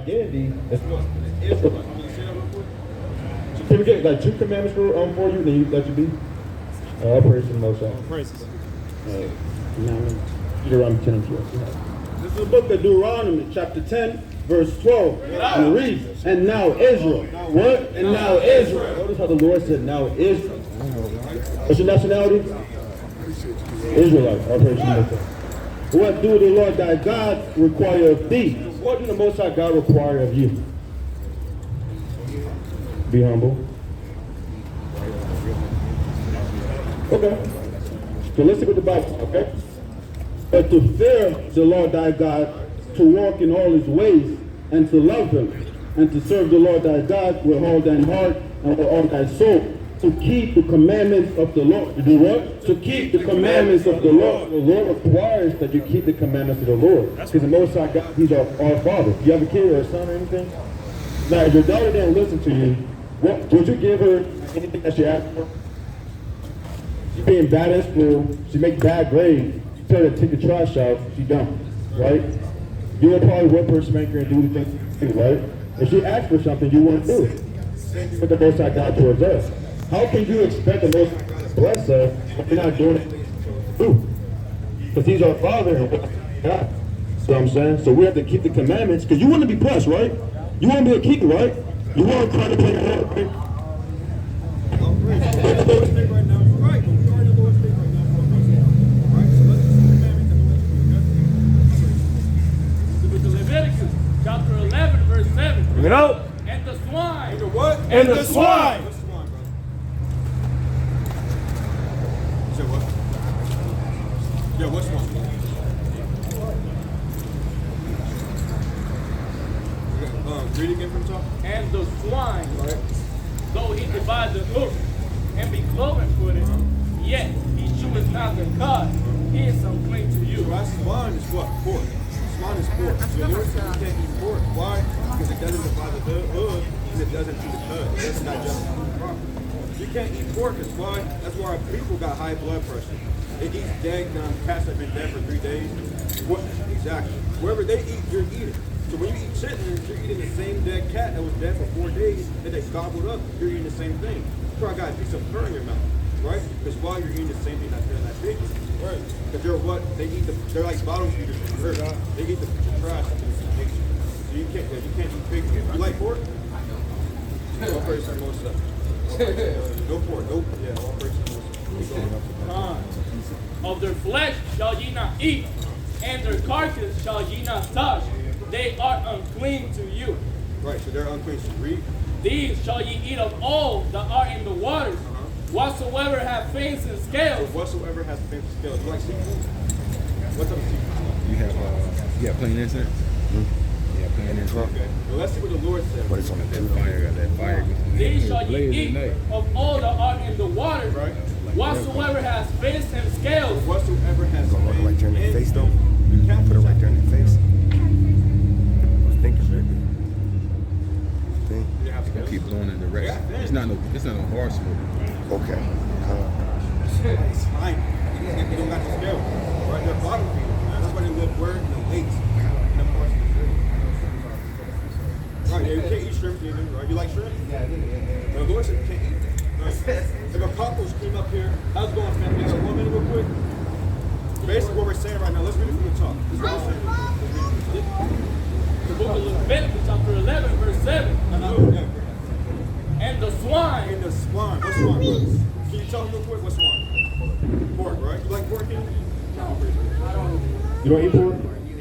identity as well as Israelite. Can you say that real quick? So can we get like 2 commandments for you, then you let you be? All praise to the Most High. Praises. Deuteronomy 10 and 12. This is the book of Deuteronomy, chapter 10, verse 12. And it reads, and now Israel. What? And now Israel. Notice how the Lord said, now Israel. What's your nationality? Israelite. All praise to the Most High. What do the Lord thy God require of thee? What do the Most High God require of you? Be humble. Okay. So let's stick with the Bible, okay? But to fear the Lord thy God, to walk in all his ways, and to love him, and to serve the Lord thy God with all thine heart and with all thy soul, to keep the commandments of the Lord. To do what? To keep the commandments of the Lord. The Lord requires that you keep the commandments of the Lord. Because the Most High God, he's our Father. Do you have a kid or a son or anything? Now, if your daughter didn't listen to you, would you give her anything that she asked for? She's being bad at school. She makes bad grades. You tell her to take the trash out. She don't, right? You will probably whip her, spank her, and do the things, right? If she asks for something, you won't do it. Put the Most High God towards us. How can you expect the Most High God to bless us if you're not doing it? Because he's our Father and God. So I'm saying? So we have to keep the commandments, because you want to be blessed, right? You want to be a keeper, right? You want to try to pay your heart, right? Chapter 11, verse 7. Bring it out. And the swine. And the what? And the swine. What's swine, brother? You said what? Yeah, what's swine? Read again from the top. And the swine, right? Though he divide the hoof and be cloven footed, yet he cheweth not the cud. He is unclean to you. So that swine is what? Pork. Swine is pork. So the Lord said you can't eat pork. Why? Because it doesn't divide the hoof and it doesn't chew the cud. It's not just proper. You can't eat pork. That's why. That's why our people got high blood pressure. They eat dead cats that have been dead for 3 days. What? Exactly. Wherever they eat, you're eating. So when you eat chitlins, you're eating the same dead cat that was dead for 4 days that they gobbled up. You're eating the same thing. You probably got a piece of fur in your mouth, right? Because while you're eating the same thing that's in that pig, right? Because they're what? They're like bottom feeders from the earth. They eat the trash into the nature. So you can't eat pig. You like pork? All praise to the Most High. No pork. Nope. Yeah, all praise to the Most High. Of their flesh shall ye not eat, and their carcass shall ye not touch. They are unclean to you. Right, so they're unclean. So read. These shall ye eat of all that are in the waters, whatsoever have fins and scales. So whatsoever has fins and scales. You like seafood? What's up with seafood? You have plain incense? Yeah, plain incense. Okay. Well, let's see what the Lord said. But it's on that fire, got that fire. These shall ye eat of all that are in the waters, Right. whatsoever has fins and scales. Whatsoever has Gonna fins right there in their and face though. You can't Put it right there in their face. Think of it. Think. You have to go. Keep going in the direction. It's not no hard smoke. It's Okay. fine. They don't got the scale. Right, they're bottom feeders. That's why they live where? No weights. In the parts of the tree. Right, yeah, you can't eat shrimp either, right? You like shrimp? Yeah, I do. The Lord said you can't eat that. Right? If a cockroach came up here, how's it going, family? Got 1 minute real quick? Basically what we're saying right now, let's read it from the top. This is what we're saying. Let's read it. The book of Leviticus, chapter 11, verse 7. And the swine. And the swine. What's swine, brothers? Can you tell me real quick what's swine? Pork, right? You like pork, Ken? You don't eat pork?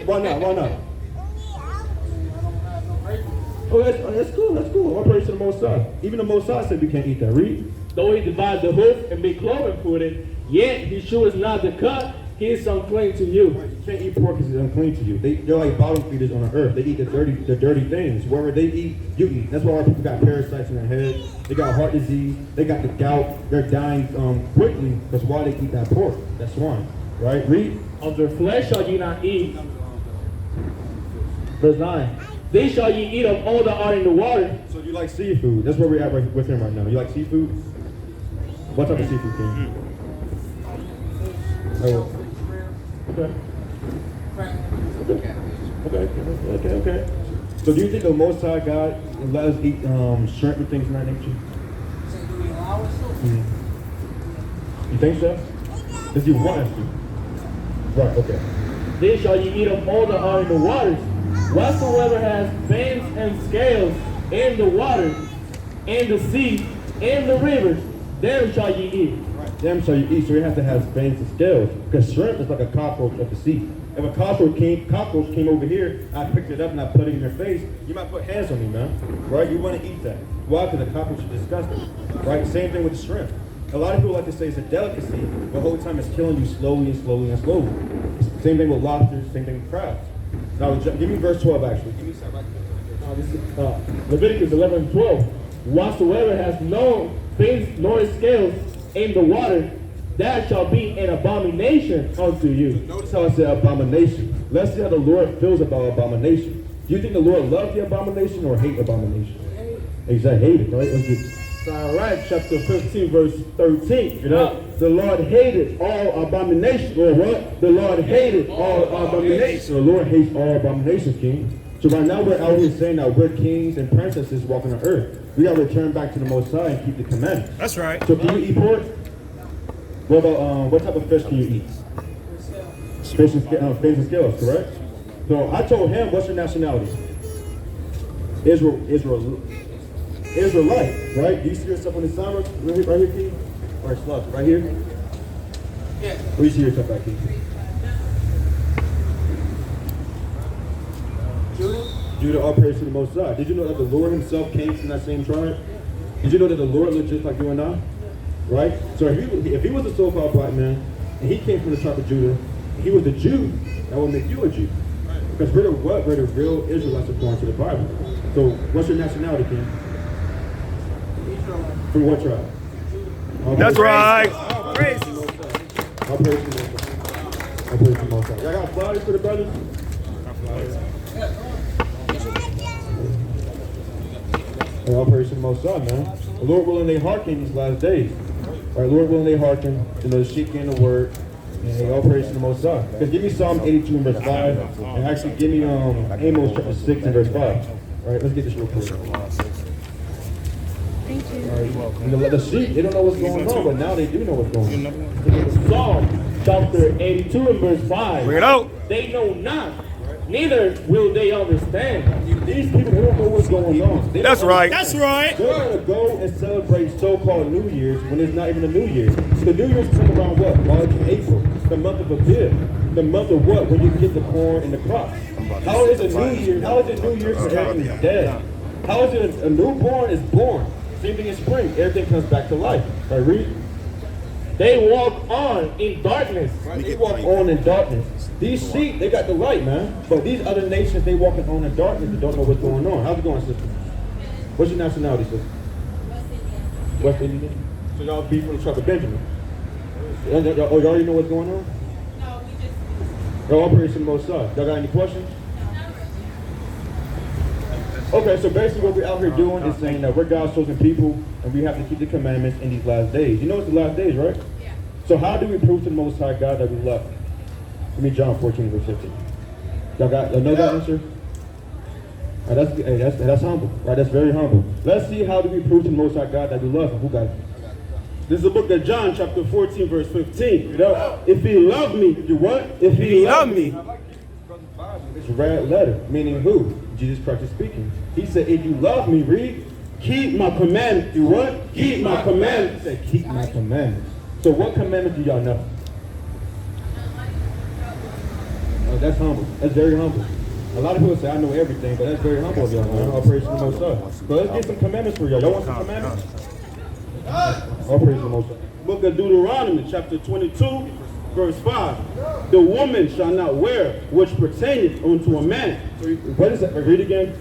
Why not? Why not? Oh, that's cool. That's cool. All praise to the Most High. Even the Most High said we can't eat that. Read. Though he divide the hoof and be cloven footed, yet he cheweth not the cud. He is unclean to you. Right, you can't eat pork because it's unclean to you. They're like bottom feeders on the earth. They eat the dirty things. Wherever they eat, you eat. That's why our people got parasites in their head. They got heart disease. They got the gout. They're dying quickly because why they eat that pork. That's swine. Right? Read. Of their flesh shall ye not eat. Verse 9. They shall ye eat of all that are in the water. So you like seafood. That's where we're at with him right now. You like seafood? What type of seafood, King? Oh. Okay. Okay. So do you think the Most High God will let us eat shrimp and things of that nature? You think so? Does he want us to? Right, okay. Then shall ye eat of all that are in the waters. Whatsoever has veins and scales in the water, in the sea, in the rivers, them shall ye eat. Them shall you eat, so it has to have veins and scales. Because shrimp is like a cockroach of the sea. If a cockroach came over here, I picked it up and I put it in your face, you might put hands on me, man. Right? You want to eat that. Why? Because the cockroach is disgusting. Right? Same thing with the shrimp. A lot of people like to say it's a delicacy, but the whole time it's killing you slowly and slowly and slowly. Same thing with lobsters, same thing with crabs. Now, give me verse 12 actually. Give me something right This is Leviticus 11:12. Whatsoever has no fins nor scales in the water, that shall be an abomination unto you. Notice how I said abomination. Let's see how the Lord feels about abomination. Do you think the Lord loved the abomination or hate abomination? Exactly, hate it, right? Let's get All right, chapter 15, verse 13. You know, the Lord hated all abomination. Or what? The Lord hated all abomination. the Lord hates all abominations, King. So right now we're out here saying that we're kings and princesses walking on earth. We got to return back to the Most High and keep the commandments. That's right. So can you eat pork? What about what type of fish can you eat? Fish and fins and scales, correct? So I told him, what's your nationality? Israelite, right? Do you see yourself on the sign right here, King? Or slugs, right here? Yeah. Where do you see yourself at, King? Judah, all praise to the Most High. Did you know that the Lord himself came from that same tribe? Did you know that the Lord looked just like you and I? Right? So if he was a so-called black man, and he came from the tribe of Judah, he was a Jew, that would make you a Jew. Because we're the what? We're the real Israelites according to the Bible. So what's your nationality, King? From what tribe? That's right. I'll praise the Most High. I'll praise the Most High. I'll praise the Most High. Y'all got flowers for the brothers? All praise to the Most High, man. The Lord willing, they hearken these last days. All right, Lord willing, they hearken to the sheep and the word. And all praise to the Most High. Because give me Psalm 82 and verse 5. And actually give me Amos chapter 6 and verse 5. All right, let's get this real quick. Thank you. All right. The sheep, they don't know what's going on, but now they do know what's going on. Psalm chapter 82 and verse 5. Bring it out. They know not, neither will they understand. These people, they don't know what's going on. They That's don't right. understand. That's right. They're going to go and celebrate so-called New Year's when it's not even a New Year's. The New Year's come around what? March and April. The month of Abib. The month of what? When you get the corn and the crops. How is it New Year? How is it New Year's when everything's dead? How is it a newborn is born? Same thing in spring. Everything comes back to life. Right, read. They walk on in darkness. Right? They walk on in darkness. These sheep, they got the light, man. But these other nations, they walking on in darkness and don't know what's going on. How's it going, sister? What's your nationality, sister? West Indian. So y'all be from the tribe of Benjamin. Y'all already know what's going on? No, we just. Y'all all praise to the Most High. Y'all got any questions? Okay, so basically what we're out here doing is saying that we're God's chosen people and we have to keep the commandments in these last days. You know it's the last days, right? Yeah. So how do we prove to the Most High God that we love Him? Give me John 14, verse 15. Y'all know that answer? All right, that's humble, right? That's very humble. Let's see how do we prove to the Most High God that we love Him. Who got it? This is the book of John, chapter 14, verse 15. You know, if he loved me, you what? If he loved me. It's red letter, meaning who? Jesus Christ is speaking. He said, if you love me, read, Keep my commandments. You what? Keep my commandments. He said, keep my commandments. So what commandments do y'all know? Oh, that's humble. That's very humble. A lot of people say, I know everything, but that's very humble of y'all, man. All praise to the Most High. So let's get some commandments for y'all. Y'all want some commandments? All praise to the Most High. Book of Deuteronomy, chapter 22, verse 5. The woman shall not wear which pertaineth unto a man. What is that? Read again.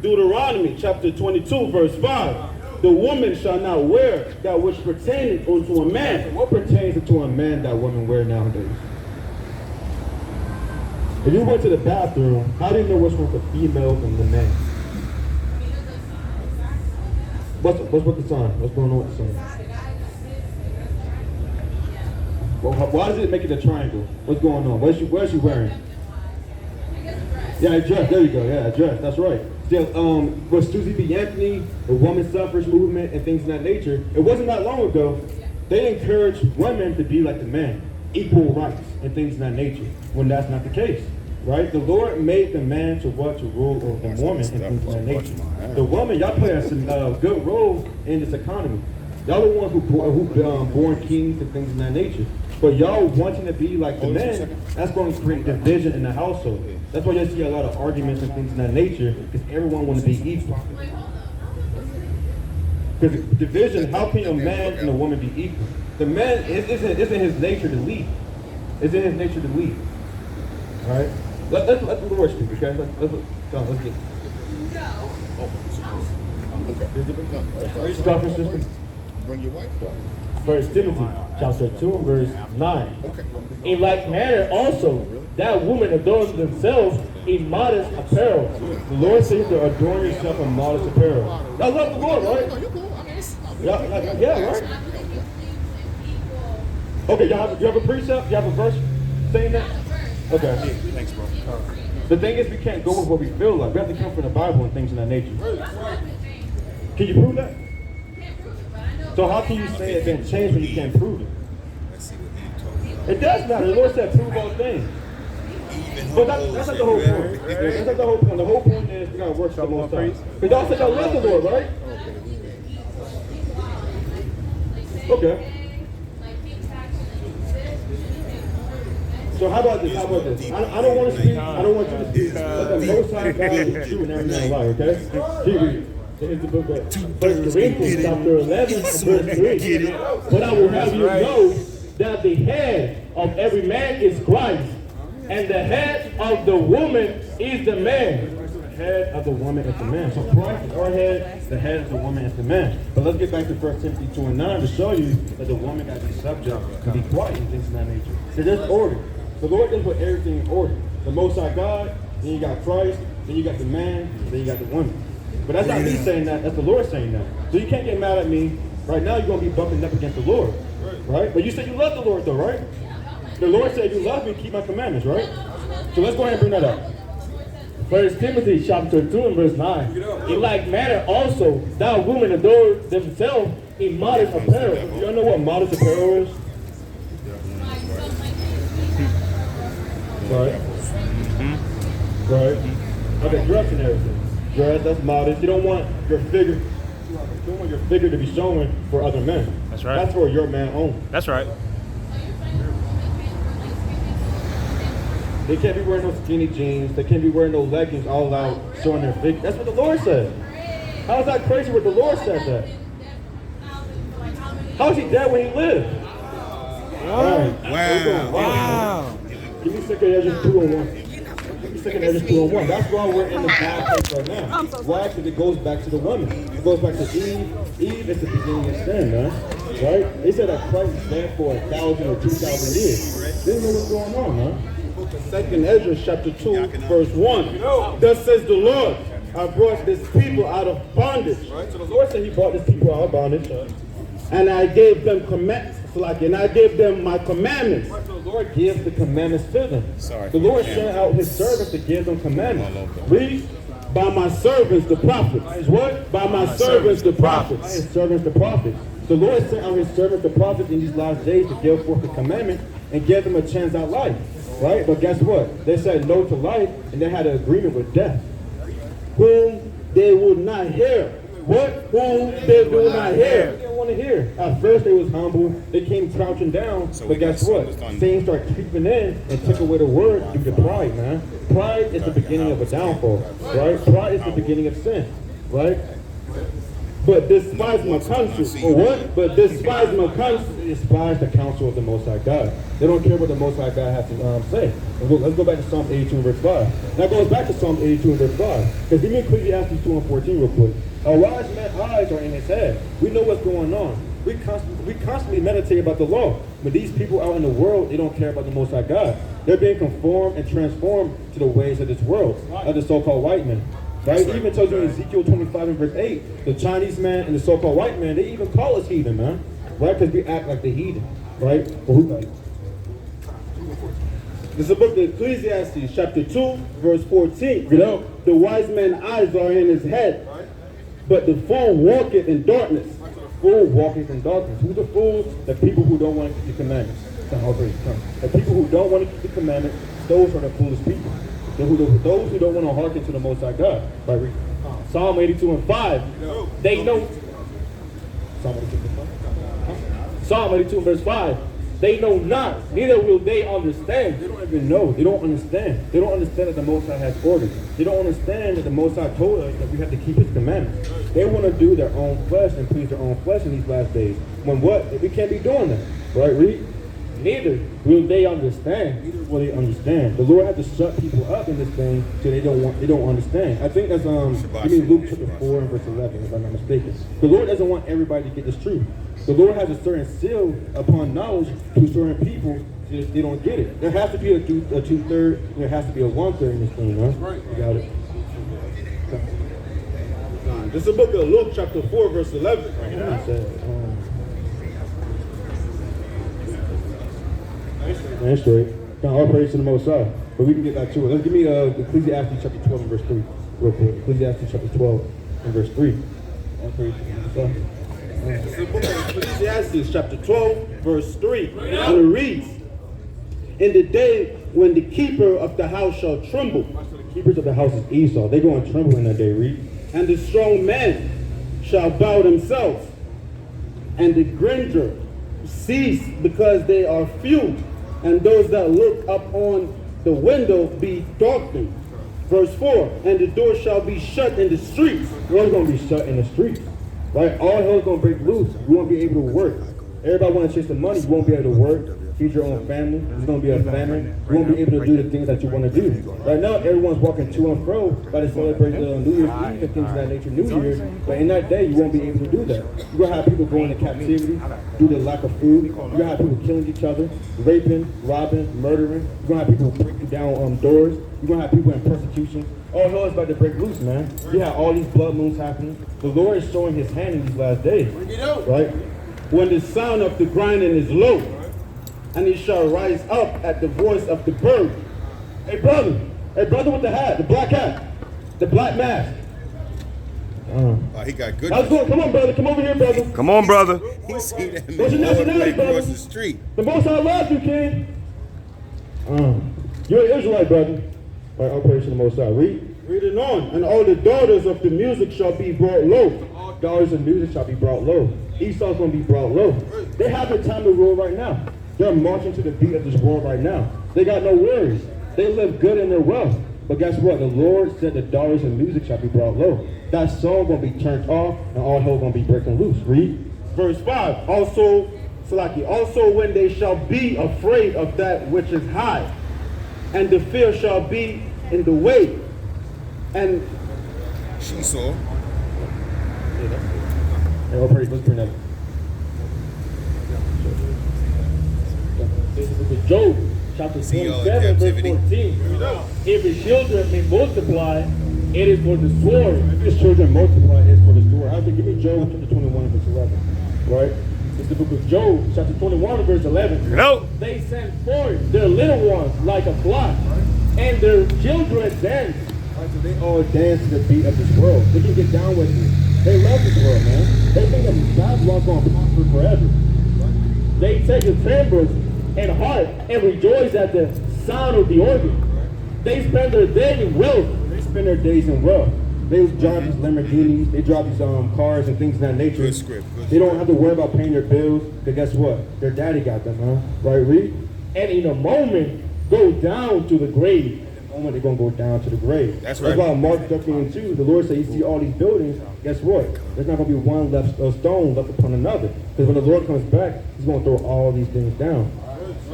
Deuteronomy, chapter 22, verse 5. The woman shall not wear that which pertaineth unto a man. What pertains to a man that women wear nowadays? If you went to the bathroom, how do you know what's wrong with the female from the man? What's with the sign? What's going on with the sign? Well, why does it make it a triangle? What's going on? Where's she wearing? Yeah, address. There you go. Yeah, address. That's right. Still, with Susie B. Anthony, the woman suffrage movement, and things of that nature, it wasn't that long ago. They encouraged women to be like the man, equal rights, and things of that nature. When that's not the case, right? The Lord made the man to rule over the woman, and things of that nature. The woman, y'all play a good role in this economy. Y'all the ones who born kings and things of that nature. But y'all wanting to be like the men, that's going to create division in the household. That's why you see a lot of arguments and things of that nature, because everyone wants to be equal. Because division, how can a man and a woman be equal? The man, isn't his nature to lead. It's in his nature to lead. All right? Let the Lord speak, okay? Let's get it. Stop, sister. Bring your wife. 1 Timothy chapter 2 and verse 9. In like manner also, that women adorn themselves in modest apparel. The Lord says to adorn yourself in modest apparel. Y'all love the Lord, right? Yeah, right? Okay, you have a precept? You have a verse saying that? Okay. Thanks, bro. The thing is, we can't go with what we feel like. We have to come from the Bible and things of that nature. Can you prove that? So how can you say it didn't change when you can't prove it? It does matter. The Lord said prove all things. But that's not the whole point. That's not the whole point. The whole point is we gotta worship the Most High. Because y'all said y'all love the Lord, right? Okay. So how about this? I don't want to speak. I don't want you to speak. But the Most High God is true and every man alive, okay? Keep reading. It's the book of 1 Corinthians chapter 11 verse 3. But I will have you know that the head of every man is Christ, and the head of the woman is the man. The head of the woman is the man. So Christ is our head, the head of the woman is the man. But let's get back to 1 Timothy 2 and 9 to show you that the woman got to be subject to be quiet and things of that nature. So there's order. The Lord does put everything in order. The Most High God, then you got Christ, then you got the man, then you got the woman. But that's not me saying that, that's the Lord saying that. So you can't get mad at me. Right now you're going to be bumping up against the Lord. Right? But you said you love the Lord though, right? The Lord said you love me, keep my commandments, right? So let's go ahead and bring that up. 1 Timothy chapter 2 and verse 9. In like manner also, that women adorn themselves in modest apparel. You all know what modest apparel is? Right? Right? Okay, dress and everything. Dress, that's modest. You don't want your figure to be showing for other men. That's right. That's for your man only. That's right. They can't be wearing no skinny jeans. They can't be wearing no leggings all out showing their figure. That's what the Lord said. How is that crazy what the Lord said that? How is he dead when he lived? Wow. Give me 2 Ezra 2 and 1. Give me 2 Ezra 2 and 1. That's why we're in the bad place right now. Why? Because it goes back to the woman. It goes back to Eve. Eve is the beginning of sin, man. Right? They said that Christ is dead for 1,000 or 2,000 years. They didn't know what's going on, man. 2 Ezra chapter 2, verse 1. Thus says the Lord, I brought this people out of bondage. Right? So the Lord said he brought this people out of bondage. And I gave them and I gave them my commandments. Right, so the Lord gives the commandments to them. The Lord sent out his servants to give them commandments. Read, by my servants the prophets. By his what? By my servants the prophets. By his servants the prophets. The Lord sent out his servants the prophets in these last days to give forth the commandments and give them a chance at life. Right? But guess what? They said no to life and they had an agreement with death. Whom they would not hear. What? Whom they would not hear. They didn't want to hear. At first they was humble. They came crouching down. But guess what? Things start creeping in and took away the word due to pride, man. Pride is the beginning of a downfall. Right? Pride is the beginning of sin. Right? But despise my counsel, or what? But despise my counsel, despise the counsel of the Most High God. They don't care what the Most High God has to say. Let's go back to Psalm 82 and verse 5. That goes back to Psalm 82 and verse 5. Because give me Ecclesiastes 2 and 14 real quick. A wise man's eyes are in his head. We know what's going on. We constantly meditate about the law. But these people out in the world, they don't care about the Most High God. They're being conformed and transformed to the ways of this world, of the so-called white men. Right? It even tells you in Ezekiel 25 and verse 8, the Chinese man and the so-called white man, they even call us heathen, man. Right? Because we act like the heathen. Right? But This is the book of Ecclesiastes, chapter 2, verse 14. You know, the wise man's eyes are in his head, but the fool walketh in darkness. Fool walketh in darkness. Who's the fool? The people who don't want to keep the commandments. The people who don't want to keep the commandments, those are the foolish people. Those who don't want to hearken to the Most High God. Right, read. Psalm 82 and 5. They know. Psalm 82 verse 5. They know not, neither will they understand. They don't even know. They don't understand. They don't understand that the Most High has orders. They don't understand that the Most High told us that we have to keep His commandments. They want to do their own flesh and please their own flesh in these last days. When what? We can't be doing that. Right, read? Neither will they understand. Neither will they understand. The Lord had to shut people up in this thing so they don't understand. I think that's give me Luke chapter 4 and verse 11, if I'm not mistaken. The Lord doesn't want everybody to get this truth. The Lord has a certain seal upon knowledge to certain people so they don't get it. There has to be a 2/3, there has to be a 1/3 in this thing, huh? Right. You got it. This is the book of Luke chapter 4 verse 11. Man, straight. All praise to the Most High. But we can get back to it. Let's give me Ecclesiastes chapter 12 and verse 3 real quick. Ecclesiastes chapter 12 and verse 3. All praise to the Most High. It's the book of Ecclesiastes chapter 12 verse 3. And it reads, in the day when the keeper of the house shall tremble. So the keepers of the house is Esau. They're going to tremble in that day, read. And the strong men shall bow themselves. And the grandeur cease because they are few. And those that look up on the window be darkened. Verse 4, and the door shall be shut in the streets. We're going to be shut in the streets. Right? All hell's going to break loose. You won't be able to work. Everybody want to chase the money. You won't be able to work. Feed your own family. There's going to be a famine. You won't be able to do the things that you want to do. Right now, everyone's walking to and fro by to celebrate the New Year's Eve and things of that nature, New Year's. But in that day, you won't be able to do that. You're going to have people going into captivity due to lack of food. You're going to have people killing each other, raping, robbing, murdering. You're going to have people breaking down doors. You're going to have people in persecution. All hell is about to break loose, man. You have all these blood moons happening. The Lord is showing His hand in these last days. Right? When the sound of the grinding is low, and he shall rise up at the voice of the bird. Hey brother with the hat, the black hat, the black mask. He got good. How's it going? Come on, brother. Come over here, brother. Come on, brother. He see that What's your nationality, brother? across the street. The Most High loves you, King. You're an Israelite, brother. All right, I'll praise to the Most High. Read it on. And all the daughters of the music shall be brought low. Daughters of music shall be brought low. Esau's going to be brought low. They have the time to rule right now. They're marching to the beat of this world right now. They got no worries. They live good in their wealth. But guess what? The Lord said the daughters of music shall be brought low. That song going to be turned off, and all hell going to be breaking loose. Read. Verse 5. Also when they shall be afraid of that which is high, and the fear shall be in the way. And She saw. Hey, all praise. Let's bring that up. This is the book of Job, chapter 27, verse 14. If his children may multiply, it is for the sword. If his children multiply, it is for the sword. After, give me Job chapter 21, verse 11. Right? It's the book of Job, chapter 21, verse 11. No. They send forth their little ones like a flock, and their children dance. Right, so they all dance to the beat of this world. They can get down with it. They love this world, man. They think that Babylon's going to prosper forever. They take the timbers and harp and rejoice at the sound of the organ. They spend their day in wealth. They spend their days in wealth. They drive these Lamborghinis, they drive these cars and things of that nature. Good script. They don't have to worry about paying their bills, because guess what? Their daddy got them, huh? Right, Reed? And in a moment, go down to the grave. In a moment, they're going to go down to the grave. That's right. That's why Mark 13:2, the Lord said, you see all these buildings, guess what? There's not going to be one stone left upon another. Because when the Lord comes back, He's going to throw all these things down.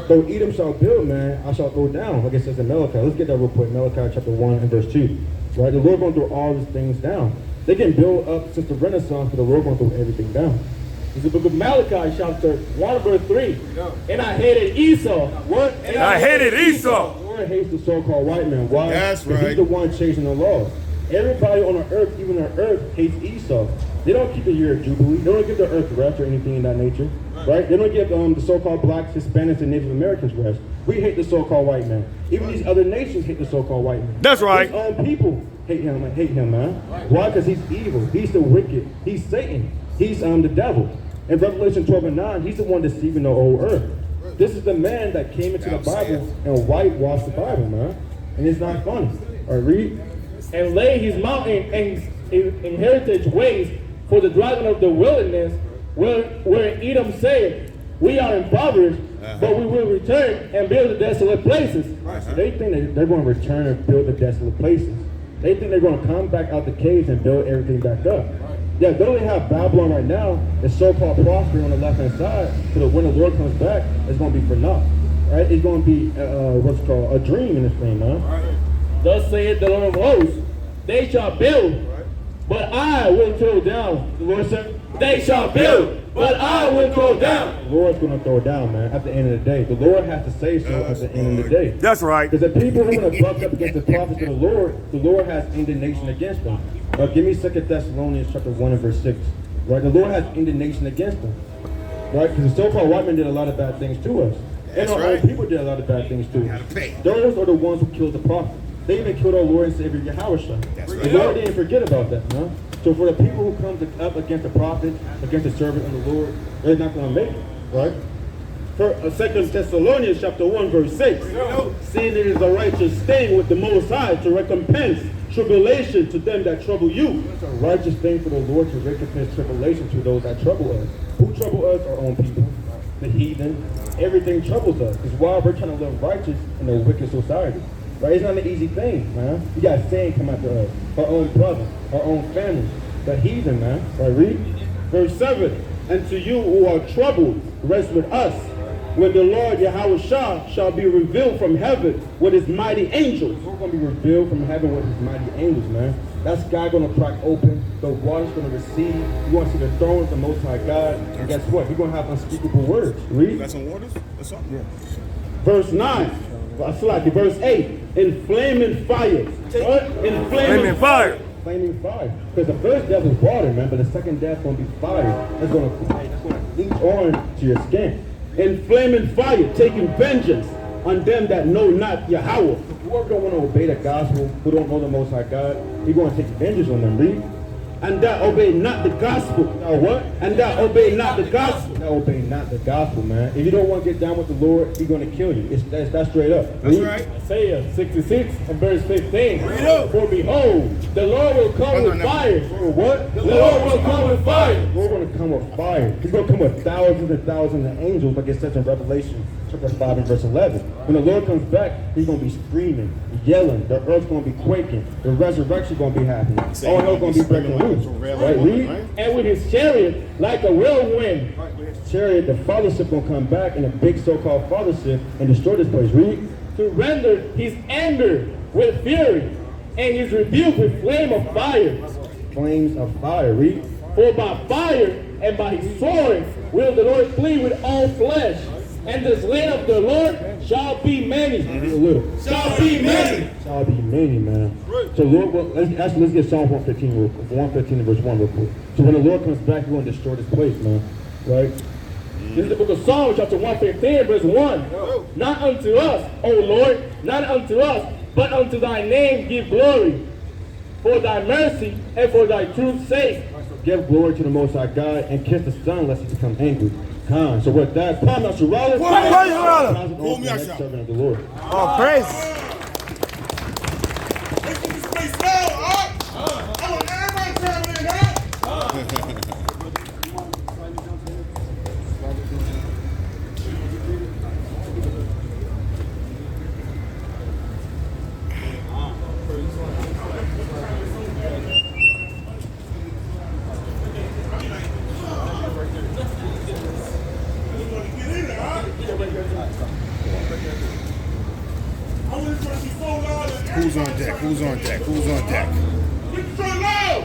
So Edom shall build, man, I shall throw down, like it says in Malachi. Let's get that real quick. Malachi chapter 1 and verse 2. Right? The Lord going to throw all these things down. They can build up since the Renaissance, but the Lord going to throw everything down. It's the book of Malachi, chapter 1, verse 3. And I hated Esau. What? And I hated Esau. The Lord hates the so-called white man. Why? That's Because right. He's the one chasing the laws. Everybody on the earth, even the earth, hates Esau. They don't keep the year of Jubilee. They don't give the earth rest or anything in that nature. Right? They don't give the so-called blacks, Hispanics, and Native Americans rest. We hate the so-called white man. Even these other nations hate the so-called white man. That's right. His own people hate him, man. Why? Because he's evil. He's the wicked. He's Satan. He's the devil. In Revelation 12:9, he's the one deceiving the whole earth. This is the man that came into the Bible and whitewashed the Bible, man. And it's not funny. All right, read. And lay his mountain and in heritage ways for the dragon of the wilderness, where Edom said, we are impoverished, but we will return and build the desolate places. So they think that they're going to return and build the desolate places. They think they're going to come back out the caves and build everything back up. Yeah, they only have Babylon right now. It's so-called prospering on the left-hand side. So that when the Lord comes back, it's going to be for naught. Right? It's going to be what's called a dream in this thing, man. Thus saith the Lord of hosts, they shall build, but I will throw down. The Lord said, They shall build, but I will throw down. the Lord's going to throw down, man, at the end of the day. The Lord has to say so at the end of the day. That's right. Because the people who are going to buck up against the prophets of the Lord has indignation against them. Give me 2 Thessalonians chapter 1 and verse 6. Right? The Lord has indignation against them. Right? Because the so-called white men did a lot of bad things to us. And our own people did a lot of bad things to us. Those are the ones who killed the prophet. They even killed our Lord and Savior yhwhcamp. The Lord didn't forget about that, man. So for the people who come up against the prophet, against the servant of the Lord, they're not going to make it. Right? For 2 Thessalonians chapter 1 verse 6. Seeing it is a righteous thing with the Most High to recompense tribulation to them that trouble you. It's a righteous thing for the Lord to recompense tribulation to those that trouble us. Who trouble us? Our own people, the heathen. Everything troubles us. It's why we're trying to live righteous in a wicked society. Right? It's not an easy thing, man. We got sin come after us. Our own brother, our own family, the heathen, man. Right? Read verse 7. And to you who are troubled, rest with us, when the Lord yhwhcamp shall be revealed from heaven with his mighty angels. We're going to be revealed from heaven with his mighty angels, man. That sky going to crack open. The water's going to recede. You're going to see the throne of the Most High God. And guess what? You're going to have unspeakable words. Read. Got some waters? What's up? Yeah. Verse 9. Verse 8. In flaming fire. What? In Flaming fire. Flaming fire. Because the first death was water, man, but the second death is going to be fire. That's going to leach on to your skin. In flaming fire, taking vengeance on them that know not Yahweh. Whoever don't want to obey the gospel, who don't know the Most High God, he's going to take vengeance on them. Read. And that obey not the gospel. What? And that obey not the gospel. That obey not the gospel, man. If you don't want to get down with the Lord, he's going to kill you. That's straight up. That's right. Isaiah 66 and verse 15. For behold, the Lord will come with fire. What? The Lord will come with fire. We're going to come with fire. He's going to come with thousands and thousands of angels, like it says in Revelation chapter 5 and verse 11. When the Lord comes back, he's going to be screaming, yelling. The earth's going to be quaking. The resurrection going to be happening. All hell's going to be breaking loose. Right? Read. And with his chariot like a whirlwind. With his chariot, the fathership going to come back in a big so-called fathership and destroy this place. Read. To render his anger with fury and his rebuke with flame of fire. Flames of fire. Read. For by fire and by his sword will the Lord plead with all flesh. And the slain of the Lord shall be many. Shall be many. Shall be many, man. So Lord, let's get Psalm 115 real quick. 115 and verse 1 real quick. So when the Lord comes back, he's going to destroy this place, man. Right? This is the book of Psalms, chapter 115, verse 1. Not unto us, O Lord, not unto us, but unto thy name give glory, for thy mercy and for thy truth's sake. Give glory to the Most High God and kiss the Son lest he become angry. So with that, Kwame Nasrallah, servant of the Lord. Oh, praise. Who's on deck? Who's on deck? Who's on deck?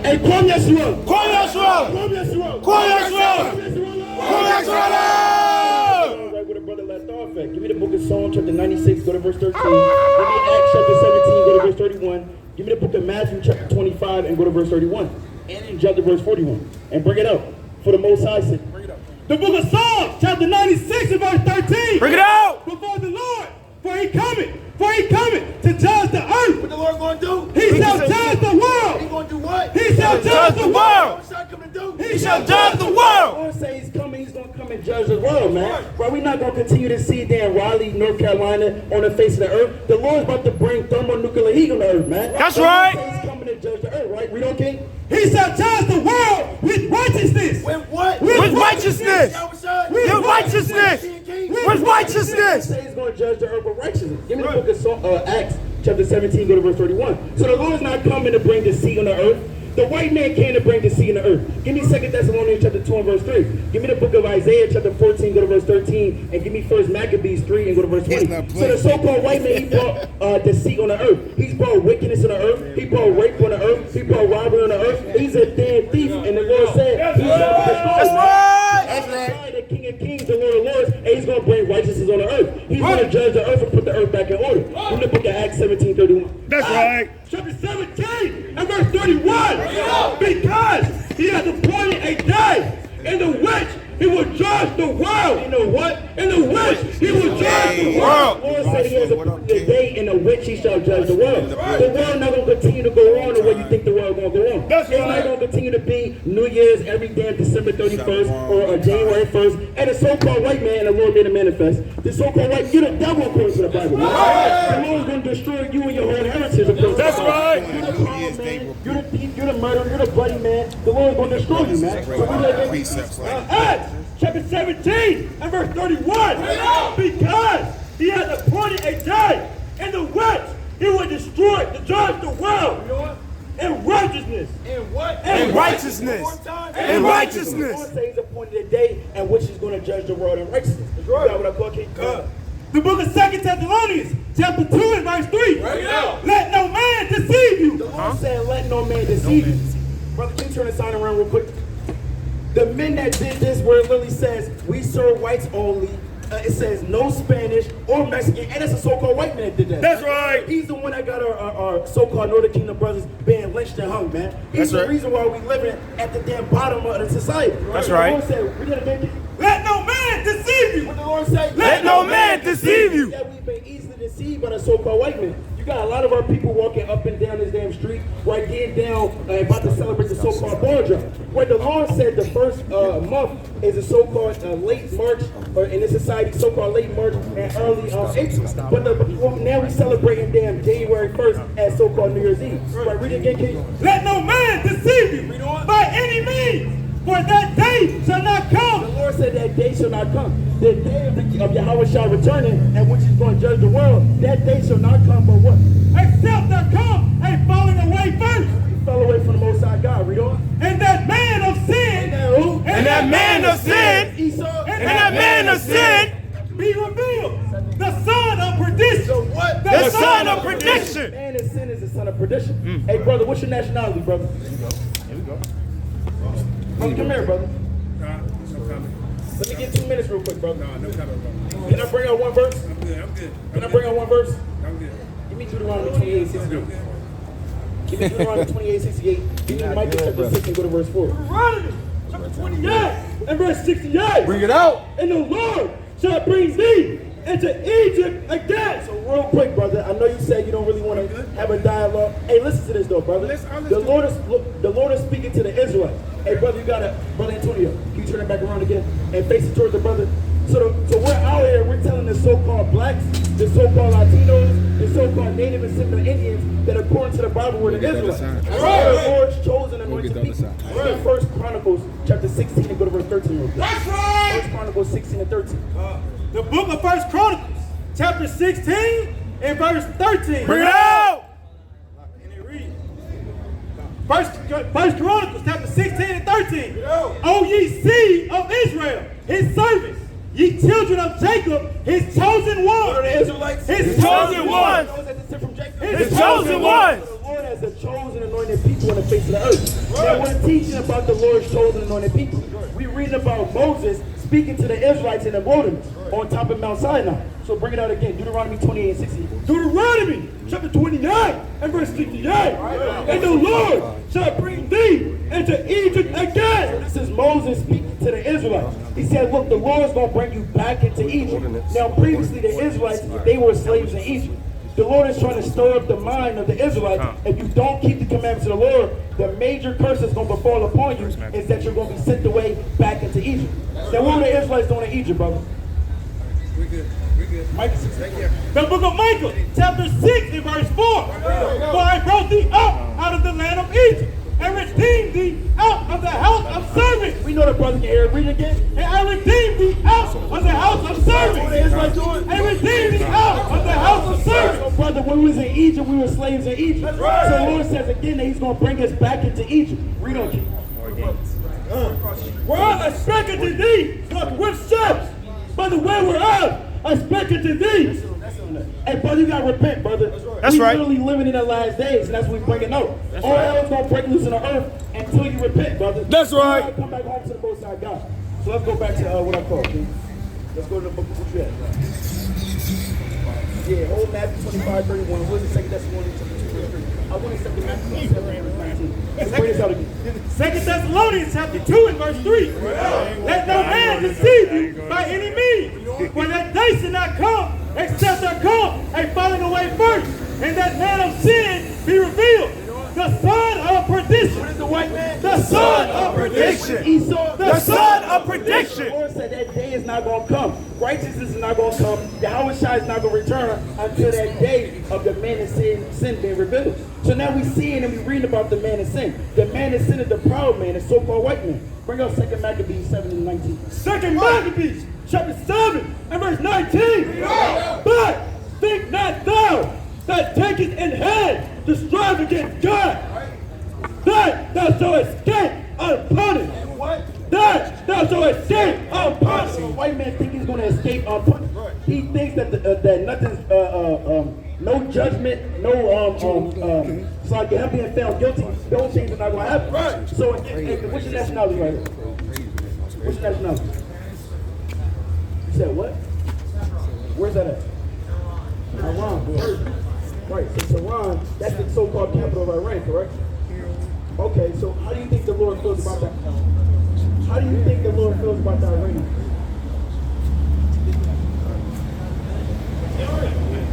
Hey, Kwame Nasrallah! Kwame Nasrallah! Kwame Nasrallah! Kwame Nasrallah! Right where the brother left off at. Give me the book of Psalms, chapter 96, go to verse 13. Give me Acts, chapter 17, go to verse 31. Give me the book of Matthew, chapter 25, and go to verse 31. And in chapter verse 41. And bring it up for the Most High sake. Bring it up. The book of Psalms, chapter 96, and verse 13. Bring it out! Before the Lord For he coming to judge the earth. What the Lord going to do? He shall judge the world. He going to do what? He shall judge the world. What's God coming to do? He shall judge the The world. Lord say he's coming, he's going to come and judge the world, man. Bro, we're not going to continue to see damn Raleigh, North Carolina on the face of the earth. The Lord's about to bring thermonuclear heat on the earth, man. That's The Lord right. say he's coming to judge the earth, right? Read on, King? He shall judge the world with righteousness. With what? With righteousness. With righteousness. With righteousness. Say he's going to judge the earth with righteousness. Give me the book of Acts, chapter 17, go to verse 31. So the Lord's not coming to bring the sea on the earth. The white man came to bring the sea on the earth. Give me 2 Thessalonians chapter 2 and verse 3. Give me the book of Isaiah chapter 14, go to verse 13. And give me 1 Maccabees 3 and go to verse 20. So the so-called white man, he brought the sea on the earth. He's brought wickedness on the earth. He brought rape on the earth. He brought robbery on the earth. He's a damn thief. And the Lord said, he's going to destroy. That's right. The King of Kings, the Lord of Lords, and he's going to bring righteousness on the earth. He's going to judge the earth and put the earth back in order. In the book of Acts 17:31. That's right. Chapter 17 and verse 31. Because he has appointed a day in the which he will judge the world. You know what? In the which he will judge the world. The Lord said he has appointed a day in the which he shall judge the world. The world not going to continue to go on the way you think the world going to go on. That's It's right. not going to continue to be New Year's every damn December 31st or January 1st. And the so-called white man, the Lord made it manifest. The so-called white, you're the devil according to the Bible. The Lord's going to destroy you and your whole heritage. That's right. You're the con man. You're the thief. You're the murderer. You're the bloody man. The Lord's going to destroy you, man. So we let Precepts like Acts chapter 17 and verse 31. Because he has appointed a day in the which he will destroy, to judge the world in righteousness. In what? In righteousness. In The righteousness. Lord says he's appointed a day in which he's going to judge the world in righteousness. You got what I call King? The book of 2 Thessalonians chapter 2 and verse 3. Let no man deceive you. The Lord said, let no man deceive you. Brother, can you turn the sign around real quick? The men that did this, where it literally says, we serve whites only. It says no Spanish or Mexican, and it's a so-called white man that did that. That's right. He's the one that got our so-called Northern Kingdom brothers being lynched and hung, man. He's That's the right. reason why we living at the damn bottom of the society. That's The right. Lord said, we gotta make it. Let no man deceive you. What the Lord say? Let no man deceive you. That we've been easily deceived by the so-called white man. You got a lot of our people walking up and down this damn street, right, getting down, about to celebrate the so-called ball drop. Where the Lord said the first month is a so-called late March, or in this society, so-called late March and early April. But now we celebrating damn January 1st as so-called New Year's Eve. Right, read it again, King. Let no man deceive you by any means. For that day shall not The come. Lord said that day shall not come. The day of Yahweh shall returning, and which is going to judge the world. That day shall not come, but what? Except there come a falling away first. He fell away from the Most High God. Read on. And that man of sin. And that man of sin. Esau. And that man of sin. Be revealed. The son of perdition. What? The son of perdition. Man of sin is the son of perdition. Hey, brother, what's your nationality, brother? Brother, come here, brother. Let me get 2 minutes real quick, brother. Can I bring out one verse? Can I bring out one verse? Give me Deuteronomy 28:68. Give me Deuteronomy 28:68. Give me Micah chapter 6 and go to verse 4. Deuteronomy chapter 28 and verse 68. Bring it out. And the Lord shall bring thee into Egypt again. So real quick, brother, I know you said you don't really want to have a dialogue. Hey, listen to this though, brother. The Lord is speaking to the Israelites. Hey, brother, you gotta, brother Antonio, can you turn it back around again and face it towards the brother? So we're out here, we're telling the so-called blacks, the so-called Latinos, the so-called Native and Seminole Indians that according to the Bible were the Israelites. The Lord's chosen anointed people. Read First Chronicles chapter 16 and go to verse 13 real quick. That's right. First Chronicles 16 and 13. The book of First Chronicles, chapter 16 and verse 13. Bring it out. And it reads, First Chronicles, chapter 16 and 13. O ye seed of Israel, his servants, ye children of Jacob, his chosen one. The Israelites, His chosen one. those that descend from Jacob. His chosen one. The Lord has a chosen anointed people on the face of the earth. Now we're teaching about the Lord's chosen anointed people. We're reading about Moses speaking to the Israelites in the wilderness on top of Mount Sinai. So bring it out again. Deuteronomy 28:60. Deuteronomy chapter 29 and verse 68. And the Lord shall bring thee into Egypt again. This is Moses speaking to the Israelites Israelites. He said, look, the Lord is going to bring you back into Egypt. Now, previously, the Israelites, they were slaves in Egypt. The Lord is trying to stir up the mind of the Israelites. If you don't keep the commandments of the Lord, the major curse that's going to befall upon you is that you're going to be sent away back into Egypt. Now, what were the Israelites doing in Egypt, brother? We're good. Micah 6. The book of Micah, chapter 6 and verse 4. For I brought thee up out of the land of Egypt, and redeemed thee out of the house of servants. We know the brother can hear it. Read it again. And I redeemed thee out of the house of servants. And redeemed thee out of the house of servants. So, brother, when we was in Egypt, we were slaves in Egypt. That's right. So the Lord says again that he's going to bring us back into Egypt. Read on, King. Whereof I spake unto thee, like with steps, by the way whereof I spake unto thee. Hey, brother, you got to repent, brother. That's right. We literally living in the last days, and that's what we're bringing out. All hell's going to break loose in the earth until you repent, brother. That's right. You gotta come back home to the Most High God. So let's go back to what I call, King. Let's go to the book of what you had. Yeah, old Matthew 25:31. What is the 2 Thessalonians chapter 2, verse 3? I want to 2 Matthew 7, verse 19. Let's bring this out again. 2 Thessalonians chapter 2 and verse 3. Let no man deceive you by any means, for that day shall not come, except there come a falling away first, and that man of sin be revealed, the son of perdition. What is the white man? The son of perdition. Esau. The son of perdition. The Lord said that day is not going to come. Righteousness is not going to come. Yahweh is not going to return until that day of the man of sin being revealed. So now we seeing and we reading about the man of sin. The man of sin is the proud man, the so-called white man. Bring out 2 Maccabees 7 and 19. 2 Maccabees chapter 7 and verse 19. But think not thou that taketh in hand to strive against God, that thou shalt escape unpunished. That thou shalt escape unpunished. The white man thinks he's going to escape unpunished. He thinks that that nothing's no judgment, no it's like him being found guilty. Those things are not going to happen. Right. So, what's your nationality right here? What's your nationality? You said what? Where's that at? Iran. Right. So Iran, that's the so-called capital of Iran, correct? Okay. So how do you think the Lord feels about that? How do you think the Lord feels about the Iranians?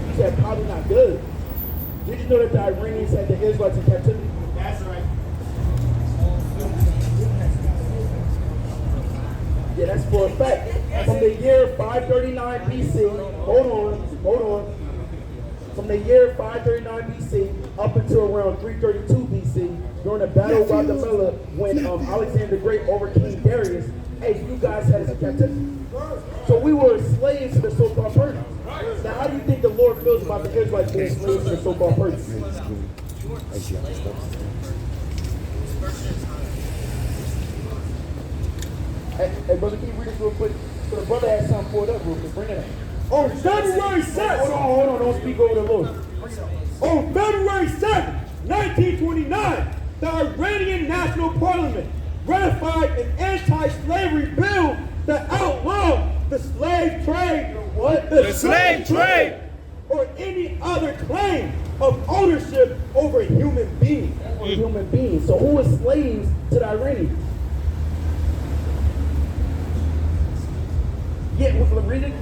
You said probably not good. Did you know that the Iranians had the Israelites in captivity? That's right. Yeah, that's for a fact. From the year 539 BC, hold on. From the year 539 BC up until around 332 BC, during the Battle of Guadalmela, when Alexander the Great overcame Darius, hey, you guys had us in captivity. So we were slaves to the so-called Persians. Now, how do you think the Lord feels about the Israelites being slaves to the so-called Persians? Hey, brother, can you read this real quick? So the brother has something pulled up real quick. Bring it up. On February 6th. Hold on. Don't speak over the Lord. On February 7th, 1929, the Iranian National Parliament ratified an anti-slavery bill that outlawed the slave trade. What? The slave trade. Or any other claim of ownership over human beings. Or human beings. So who was slaves to the Iranians? Yeah, read it.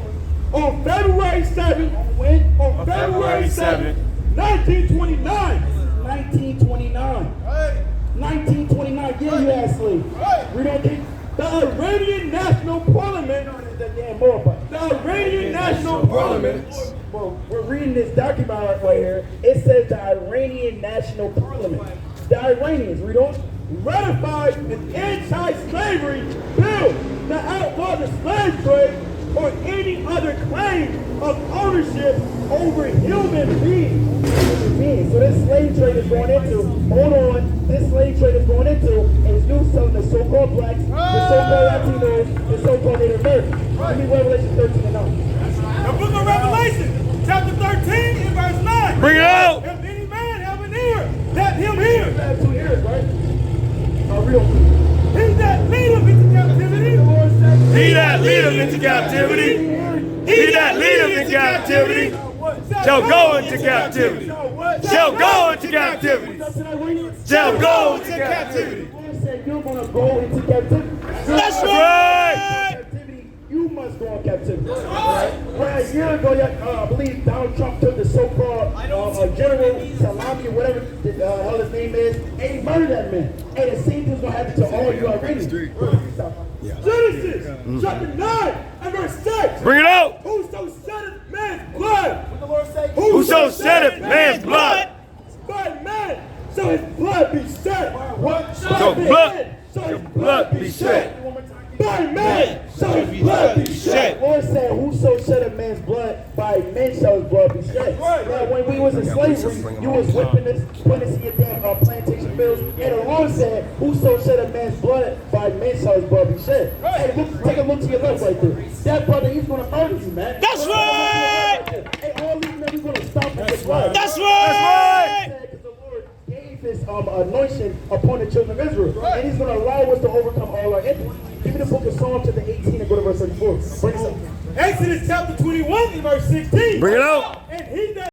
On February 7th, When? on February 7th, 1929. 1929. 1929. Yeah, you had slaves. Read on, King. The Iranian National Parliament. The Iranian National Parliament. Well, we're reading this document right here. It says the Iranian National Parliament. The Iranians, read on. Ratified an anti-slavery bill that outlawed the slave trade or any other claim of ownership over human beings. So this slave trade is going into, this slave trade is going into, and it's new selling the so-called blacks, the so-called Latinos, the so-called Native Americans. Give me Revelation 13 and 9. The book of Revelation, chapter 13 and verse 9. Bring it out. If any man have an ear, let him hear. You have 2 ears, right? Real quick. He that leadeth into captivity, He that leadeth into captivity, he that leadeth into captivity, shall go into captivity. Shall go into captivity. Shall go into captivity. The Lord said you're going to go into captivity. That's right. to me. Where a year ago, I believe Donald Trump took the so-called General Salami, or whatever the hell his name is, and he murdered that man. And it seems what's going to happen to all you already. Genesis chapter 9 and verse 6. Bring it out. Whoso sheddeth man's blood. What the Lord say? Whoso sheddeth man's blood. By man shall his blood be shed. What? So blood. Shall his Blood be shed. by man shall his blood be shed. The Lord said, whoso shed a man's blood, by men shall his blood be shed. Now, when we was in slavery, you was whipping us, putting us in your damn plantation fields, and the Lord said, whoso shed a man's blood, by men shall his blood be shed. Hey, look, take a look to your left right there. That brother, he's going to murder you, man. That's right. Hey, all these men, he's going to stop with his blood. That's right. Because the Lord gave his anointing upon the children of Israel, and he's going to allow us to overcome all our enemies. Give me the book of Psalm chapter 18 and go to verse 34. Bring it up. Exodus chapter 21 and verse 16. Bring it out. And he that